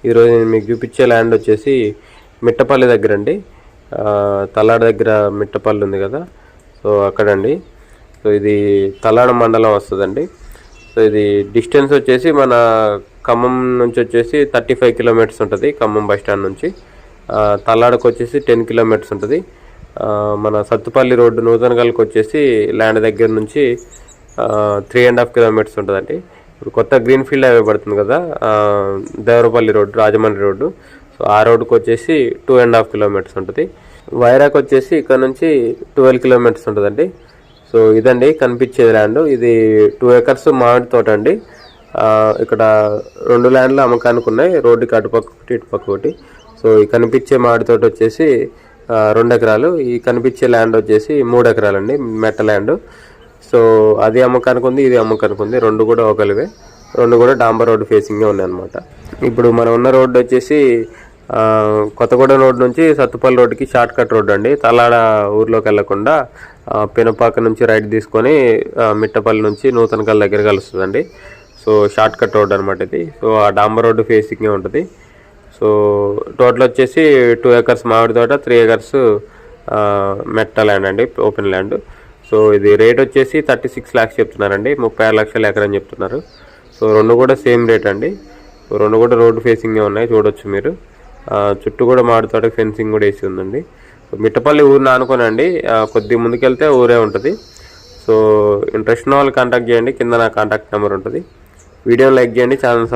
ఈరోజు నేను మీకు చూపించే ల్యాండ్ వచ్చేసి మిట్టపల్లి దగ్గర అండి. తల్లాడ దగ్గర మిట్టపల్లి ఉంది కదా, సో అక్కడండి. సో ఇది తల్లాడ మండలం వస్తుందండి. సో ఇది డిస్టెన్స్ వచ్చేసి మన ఖమ్మం నుంచి వచ్చేసి 35 కిలోమీటర్స్ ఉంటుంది. ఖమ్మం బస్ స్టాండ్ నుంచి తల్లాడకు వచ్చేసి 10 కిలోమీటర్స్ ఉంటుంది. మన సత్తుపల్లి రోడ్డు నూతనగల్కి వచ్చేసి ల్యాండ్ దగ్గర నుంచి 3.5 కిలోమీటర్స్ ఉంటుందండి. ఇప్పుడు కొత్త గ్రీన్ ఫీల్డ్ హైవే పడుతుంది కదా, Devarapalli road, Rajahmundry road. So ఆ రోడ్డుకి వచ్చేసి 2.5 కిలోమీటర్స్ ఉంటుంది. వైరాక్ వచ్చేసి ఇక్కడ నుంచి 12 కిలోమీటర్స్ ఉంటుందండి. సో ఇదండి కనిపించేది ల్యాండ్. ఇది 2 ఎకర్స్ మామిడి తోట అండి. ఇక్కడ 2 ల్యాండ్లు అమ్మకానికి ఉన్నాయి, రోడ్డుకి అటుపక్క ఒకటి ఇటుపక్క ఒకటి. సో ఈ కనిపించే మామిడి తోట వచ్చేసి 2 ఎకరాలు, ఈ కనిపించే ల్యాండ్ వచ్చేసి 3 ఎకరాలు అండి, మెట్ట ల్యాండ్. సో అది అమ్మకానికి ఉంది, ఇది అమ్మకానికి ఉంది. 2 కూడా ఒకలివే, 2 కూడా డాంబర్ రోడ్డు ఫేసింగే ఉన్నాయి అనమాట. ఇప్పుడు మనం ఉన్న రోడ్డు వచ్చేసి కొత్తగూడెం రోడ్ నుంచి సత్తుపల్లి రోడ్డుకి షార్ట్ కట్ రోడ్డు అండి. తల్లాడ ఊర్లోకి వెళ్లకుండా పెనుపాక నుంచి రైట్ తీసుకొని మిట్టపల్లి నుంచి నూతనకల్ దగ్గర కలుస్తుందండి. సో షార్ట్ కట్ రోడ్ అనమాట ఇది. సో ఆ డాంబర్ రోడ్డు ఫేసింగే ఉంటుంది. సో టోటల్ వచ్చేసి 2 ఎకర్స్ మామిడి తోట, 3 ఎకర్స్ మెట్ట ల్యాండ్ అండి, ఓపెన్ ల్యాండ్. సో ఇది రేట్ వచ్చేసి 36 lakhs చెప్తున్నారండి, 36 లక్షల ఎకరని చెప్తున్నారు. సో 2 కూడా సేమ్ రేట్ అండి. సో 2 కూడా రోడ్డు ఫేసింగే ఉన్నాయి, చూడొచ్చు మీరు. చుట్టూ కూడా మామిడి తోట ఫెన్సింగ్ కూడా వేసి ఉందండి. సో మిట్టపల్లి ఊరిని ఆనుకోనండి, కొద్ది ముందుకెళ్తే ఊరే ఉంటుంది. సో ఇంట్రెస్ట్ ఉన్న వాళ్ళు కాంటాక్ట్ చేయండి, కింద నా కాంటాక్ట్ నెంబర్ ఉంటుంది. వీడియోని లైక్ చేయండి, ఛానల్